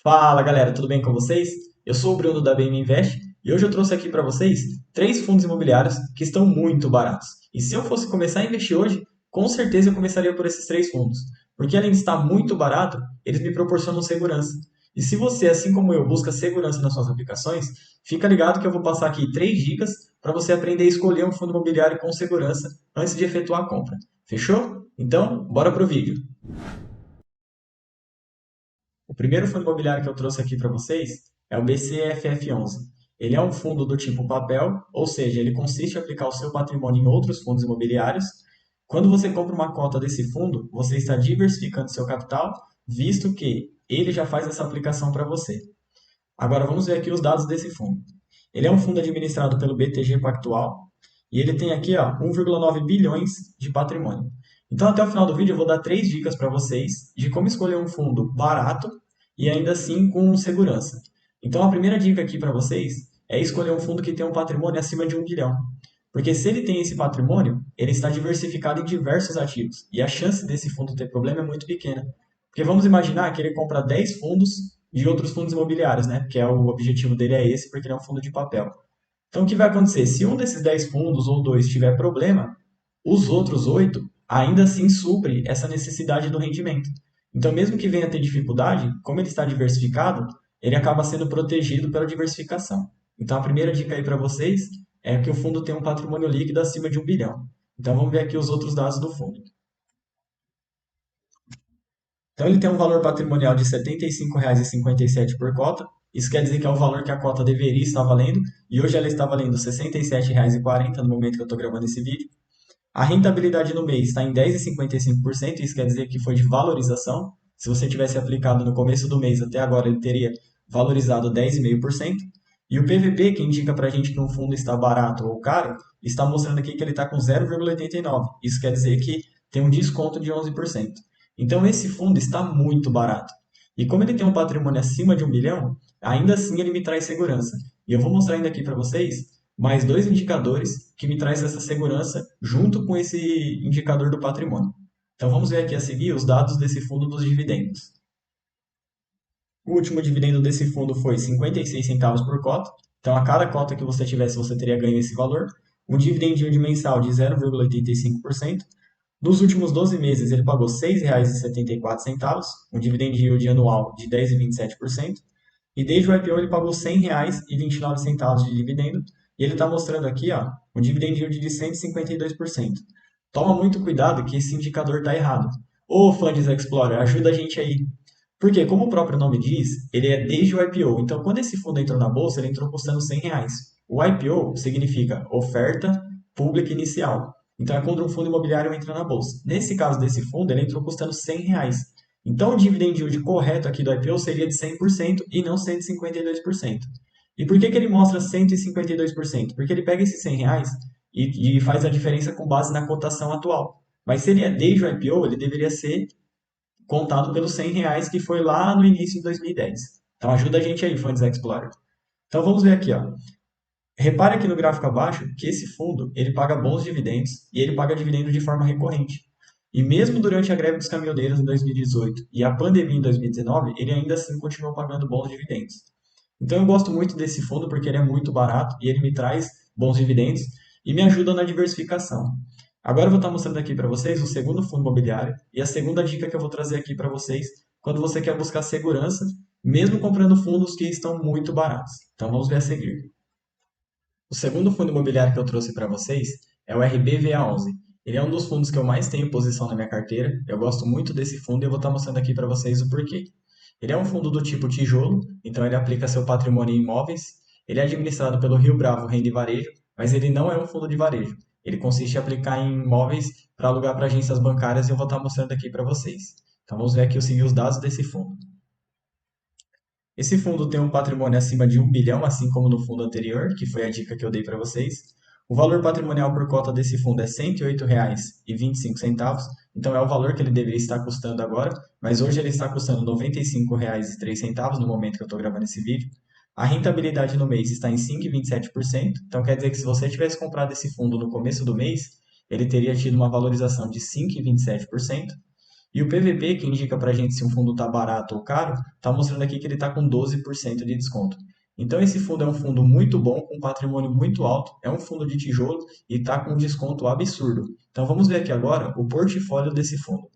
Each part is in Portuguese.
Fala galera, tudo bem com vocês? Eu sou o Bruno da BM Invest e hoje eu trouxe aqui para vocês três fundos imobiliários que estão muito baratos. E se eu fosse começar a investir hoje, com certeza eu começaria por esses três fundos, porque além de estar muito barato, eles me proporcionam segurança. E se você, assim como eu, busca segurança nas suas aplicações, fica ligado que eu vou passar aqui três dicas para você aprender a escolher um fundo imobiliário com segurança antes de efetuar a compra. Fechou? Então, bora pro vídeo. O primeiro fundo imobiliário que eu trouxe aqui para vocês é o BCFF11. Ele é um fundo do tipo papel, ou seja, ele consiste em aplicar o seu patrimônio em outros fundos imobiliários. Quando você compra uma cota desse fundo, você está diversificando seu capital, visto que ele já faz essa aplicação para você. Agora vamos ver aqui os dados desse fundo. Ele é um fundo administrado pelo BTG Pactual e ele tem aqui 1,9 bilhões de patrimônio. Então, até o final do vídeo, eu vou dar três dicas para vocês de como escolher um fundo barato e ainda assim com segurança. Então, a primeira dica aqui para vocês é escolher um fundo que tem um patrimônio acima de 1 bilhão. Porque se ele tem esse patrimônio, ele está diversificado em diversos ativos. E a chance desse fundo ter problema é muito pequena. Porque vamos imaginar que ele compra 10 fundos de outros fundos imobiliários, né? Que é o objetivo dele é esse, porque ele é um fundo de papel. Então, o que vai acontecer? Se um desses 10 fundos ou dois tiver problema, os outros 8 ainda assim supre essa necessidade do rendimento. Então, mesmo que venha a ter dificuldade, como ele está diversificado, ele acaba sendo protegido pela diversificação. Então, a primeira dica aí para vocês é que o fundo tem um patrimônio líquido acima de 1 bilhão. Então, vamos ver aqui os outros dados do fundo. Então, ele tem um valor patrimonial de R$ 75,57 por cota. Isso quer dizer que é o valor que a cota deveria estar valendo, e hoje ela está valendo R$ 67,40 no momento que eu estou gravando esse vídeo. A rentabilidade no mês está em 10,55%, isso quer dizer que foi de valorização. Se você tivesse aplicado no começo do mês até agora, ele teria valorizado 10,5%. E o PVP, que indica para a gente que um fundo está barato ou caro, está mostrando aqui que ele está com 0,89. Isso quer dizer que tem um desconto de 11%. Então, esse fundo está muito barato. E como ele tem um patrimônio acima de 1 bilhão, ainda assim ele me traz segurança. E eu vou mostrar ainda aqui para vocês mais dois indicadores que me traz essa segurança junto com esse indicador do patrimônio. Então vamos ver aqui a seguir os dados desse fundo dos dividendos. O último dividendo desse fundo foi 56 centavos por cota. Então a cada cota que você tivesse, você teria ganho esse valor. Um dividend yield mensal de 0,85%. Nos últimos 12 meses, ele pagou R$ 6,74, um dividend yield anual de 10,27%. E desde o IPO ele pagou R$ 100,29 de dividendo. E ele está mostrando aqui um dividend yield de 152%. Toma muito cuidado que esse indicador está errado. Ô, Funds Explorer, ajuda a gente aí. Porque, como o próprio nome diz, ele é desde o IPO. Então, quando esse fundo entrou na bolsa, ele entrou custando R$ 100. O IPO significa oferta pública inicial. Então, é quando um fundo imobiliário entra na bolsa. Nesse caso desse fundo, ele entrou custando R$ 100. Então, o dividend yield correto aqui do IPO seria de 100% e não 152%. E por que ele mostra 152%? Porque ele pega esses R$ 100 e faz a diferença com base na cotação atual. Mas se ele é desde o IPO, ele deveria ser contado pelos R$ 100 que foi lá no início de 2010. Então ajuda a gente aí, Funds Explorer. Então vamos ver aqui, ó. Repare aqui no gráfico abaixo que esse fundo ele paga bons dividendos e ele paga dividendos de forma recorrente. E mesmo durante a greve dos caminhoneiros em 2018 e a pandemia em 2019, ele ainda assim continuou pagando bons dividendos. Então eu gosto muito desse fundo porque ele é muito barato e ele me traz bons dividendos e me ajuda na diversificação. Agora eu vou estar mostrando aqui para vocês o segundo fundo imobiliário e a segunda dica que eu vou trazer aqui para vocês quando você quer buscar segurança, mesmo comprando fundos que estão muito baratos. Então vamos ver a seguir. O segundo fundo imobiliário que eu trouxe para vocês é o RBVA11. Ele é um dos fundos que eu mais tenho posição na minha carteira. Eu gosto muito desse fundo e eu vou estar mostrando aqui para vocês o porquê. Ele é um fundo do tipo tijolo, então ele aplica seu patrimônio em imóveis. Ele é administrado pelo Rio Bravo Renda e Varejo, mas ele não é um fundo de varejo. Ele consiste em aplicar em imóveis para alugar para agências bancárias e eu vou estar mostrando aqui para vocês. Então vamos ver aqui os dados desse fundo. Esse fundo tem um patrimônio acima de 1 bilhão, assim como no fundo anterior, que foi a dica que eu dei para vocês. O valor patrimonial por cota desse fundo é R$ 108,25, então é o valor que ele deveria estar custando agora, mas hoje ele está custando R$ 95,03 no momento que eu estou gravando esse vídeo. A rentabilidade no mês está em 5,27%, então quer dizer que se você tivesse comprado esse fundo no começo do mês, ele teria tido uma valorização de 5,27%. E o PVP, que indica para a gente se um fundo está barato ou caro, está mostrando aqui que ele está com 12% de desconto. Então, esse fundo é um fundo muito bom, com patrimônio muito alto, é um fundo de tijolo e está com um desconto absurdo. Então, vamos ver aqui agora o portfólio desse fundo.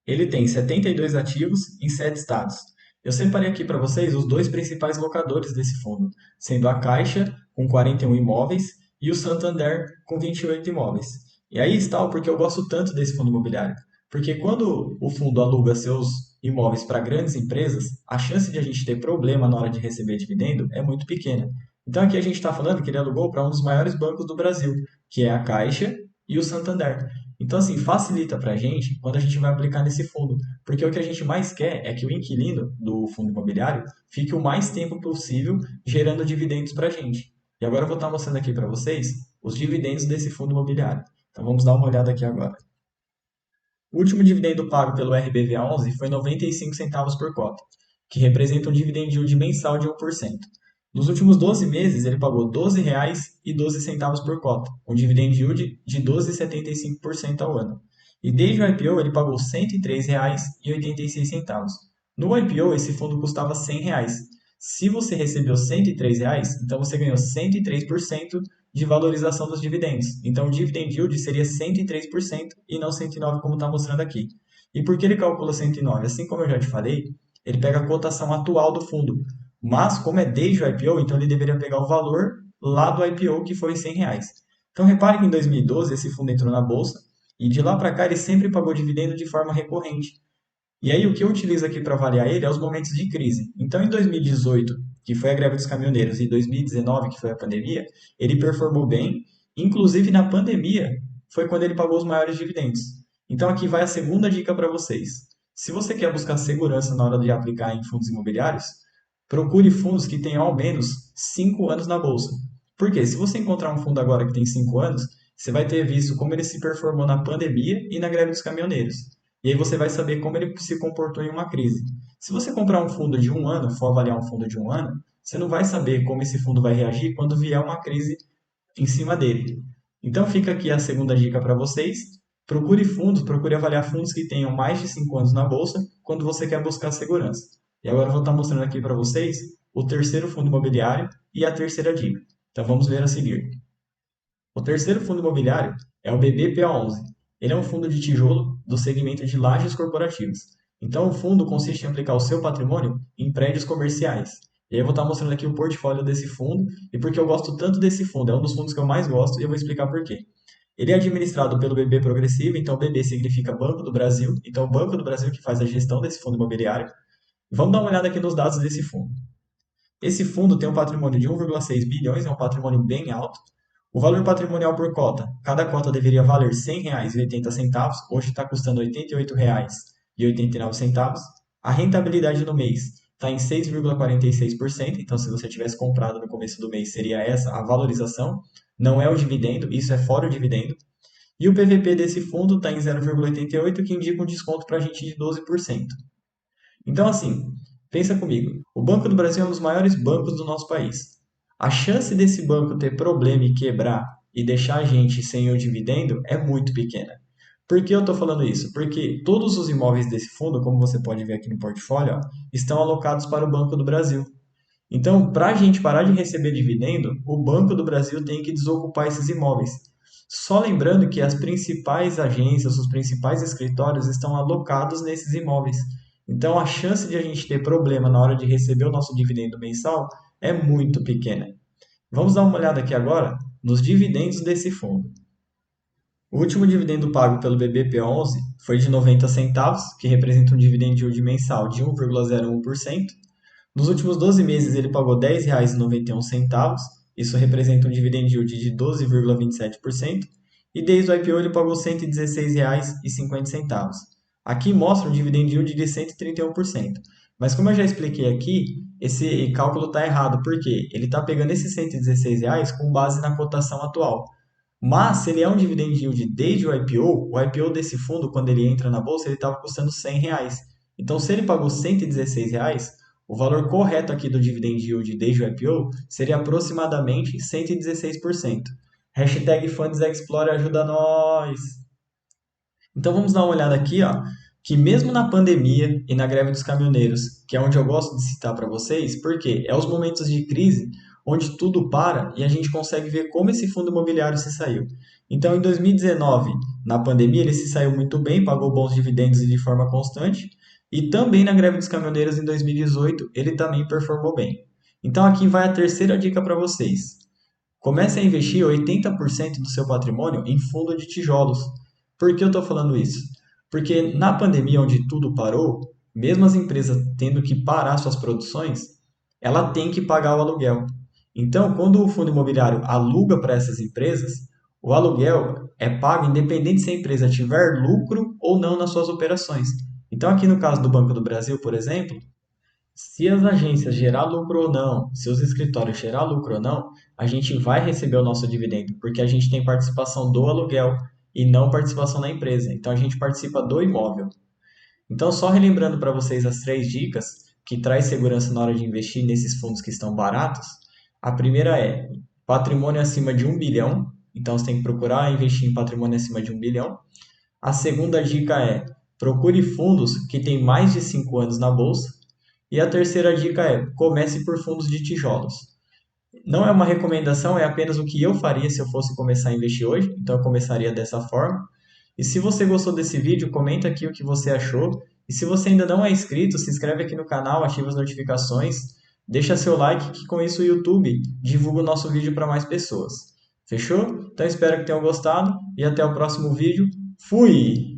Ele tem 72 ativos em 7 estados. Eu separei aqui para vocês os dois principais locadores desse fundo, sendo a Caixa, com 41 imóveis, e o Santander, com 28 imóveis. E aí está o porque eu gosto tanto desse fundo imobiliário. Porque quando o fundo aluga seus imóveis para grandes empresas, a chance de a gente ter problema na hora de receber dividendo é muito pequena. Então aqui a gente está falando que ele alugou para um dos maiores bancos do Brasil, que é a Caixa e o Santander. Então, assim, facilita para a gente quando a gente vai aplicar nesse fundo, porque o que a gente mais quer é que o inquilino do fundo imobiliário fique o mais tempo possível gerando dividendos para a gente. E agora eu vou estar mostrando aqui para vocês os dividendos desse fundo imobiliário. Então, vamos dar uma olhada aqui agora. O último dividendo pago pelo RBVA11 foi 95 centavos por cota, que representa um dividend yield mensal de 1%. Nos últimos 12 meses, ele pagou R$ 12,12 por cota, um dividend yield de 12,75% ao ano. E desde o IPO, ele pagou R$ 103,86. No IPO, esse fundo custava R$ 100. Se você recebeu R$ 103, então você ganhou 103% de valorização dos dividendos. Então, o dividend yield seria 103% e não 109%, como está mostrando aqui. E por que ele calcula 109? Assim como eu já te falei, ele pega a cotação atual do fundo. Mas, como é desde o IPO, então ele deveria pegar o valor lá do IPO, que foi R$ 100. Então, repare que em 2012 esse fundo entrou na bolsa e de lá para cá ele sempre pagou dividendo de forma recorrente. E aí o que eu utilizo aqui para avaliar ele é os momentos de crise. Então, em 2018, que foi a greve dos caminhoneiros, e 2019, que foi a pandemia, ele performou bem. Inclusive, na pandemia, foi quando ele pagou os maiores dividendos. Então, aqui vai a segunda dica para vocês. Se você quer buscar segurança na hora de aplicar em fundos imobiliários, procure fundos que tenham ao menos 5 anos na bolsa. Por quê? Se você encontrar um fundo agora que tem 5 anos, você vai ter visto como ele se performou na pandemia e na greve dos caminhoneiros. E aí você vai saber como ele se comportou em uma crise. Se você comprar um fundo de um ano, for avaliar um fundo de um ano, você não vai saber como esse fundo vai reagir quando vier uma crise em cima dele. Então fica aqui a segunda dica para vocês. Procure fundos, procure avaliar fundos que tenham mais de 5 anos na bolsa quando você quer buscar segurança. E agora eu vou estar mostrando aqui para vocês o terceiro fundo imobiliário e a terceira dica. Então vamos ver a seguir. O terceiro fundo imobiliário é o BBPA11. Ele é um fundo de tijolo do segmento de lajes corporativas. Então, o fundo consiste em aplicar o seu patrimônio em prédios comerciais. E aí eu vou estar mostrando aqui o portfólio desse fundo e por que eu gosto tanto desse fundo. É um dos fundos que eu mais gosto e eu vou explicar por quê. Ele é administrado pelo BB Progressivo, então BB significa Banco do Brasil. Então, o Banco do Brasil que faz a gestão desse fundo imobiliário. Vamos dar uma olhada aqui nos dados desse fundo. Esse fundo tem um patrimônio de 1,6 bilhões, é um patrimônio bem alto. O valor patrimonial por cota, cada cota deveria valer R$ 100,80, hoje está custando R$ 88,89. A rentabilidade no mês está em 6,46%, então se você tivesse comprado no começo do mês seria essa a valorização, não é o dividendo, isso é fora o dividendo. E o PVP desse fundo está em 0,88, que indica um desconto para a gente de 12%. Então, assim, pensa comigo. O Banco do Brasil é um dos maiores bancos do nosso país. A chance desse banco ter problema e quebrar e deixar a gente sem o dividendo é muito pequena. Por que eu estou falando isso? Porque todos os imóveis desse fundo, como você pode ver aqui no portfólio, ó, estão alocados para o Banco do Brasil. Então, para a gente parar de receber dividendo, o Banco do Brasil tem que desocupar esses imóveis. Só lembrando que as principais agências, os principais escritórios estão alocados nesses imóveis. Então, a chance de a gente ter problema na hora de receber o nosso dividendo mensal é muito pequena. Vamos dar uma olhada aqui agora nos dividendos desse fundo. O último dividendo pago pelo BBP11 foi de 90 centavos, que representa um dividend yield mensal de 1,01%. Nos últimos 12 meses, ele pagou R$ 10,91, isso representa um dividend yield de 12,27%, e desde o IPO ele pagou R$ 116,50. Aqui mostra um dividend yield de 131%. Mas como eu já expliquei aqui, esse cálculo está errado, porque ele está pegando esses R$ 116 com base na cotação atual. Mas, se ele é um dividend yield desde o IPO desse fundo, quando ele entra na bolsa, ele estava custando R$ 100. Então, se ele pagou R$ 116, o valor correto aqui do dividend yield desde o IPO seria aproximadamente 116%. Hashtag Funds Explorer ajuda nós! Então vamos dar uma olhada aqui, ó. que mesmo na pandemia e na greve dos caminhoneiros, que é onde eu gosto de citar para vocês, porque é os momentos de crise onde tudo para e a gente consegue ver como esse fundo imobiliário se saiu. Então, em 2019, na pandemia, ele se saiu muito bem, pagou bons dividendos e de forma constante, e também na greve dos caminhoneiros em 2018, ele também performou bem. Então, aqui vai a terceira dica para vocês. Comece a investir 80% do seu patrimônio em fundo de tijolos. Por que eu estou falando isso? Porque na pandemia, onde tudo parou, mesmo as empresas tendo que parar suas produções, ela tem que pagar o aluguel. Então, quando o fundo imobiliário aluga para essas empresas, o aluguel é pago independente se a empresa tiver lucro ou não nas suas operações. Então, aqui no caso do Banco do Brasil, por exemplo, se as agências gerar lucro ou não, se os escritórios gerar lucro ou não, a gente vai receber o nosso dividendo, porque a gente tem participação do aluguel e não participação na empresa. Então a gente participa do imóvel. Então, só relembrando para vocês as três dicas que traz segurança na hora de investir nesses fundos que estão baratos. A primeira é patrimônio acima de 1 bilhão. Então você tem que procurar investir em patrimônio acima de 1 bilhão. A segunda dica é procure fundos que têm mais de 5 anos na bolsa. E a terceira dica é comece por fundos de tijolos. Não é uma recomendação, é apenas o que eu faria se eu fosse começar a investir hoje. Então eu começaria dessa forma. E se você gostou desse vídeo, comenta aqui o que você achou. E se você ainda não é inscrito, se inscreve aqui no canal, ativa as notificações, deixa seu like, que com isso o YouTube divulga o nosso vídeo para mais pessoas. Fechou? Então espero que tenham gostado e até o próximo vídeo. Fui!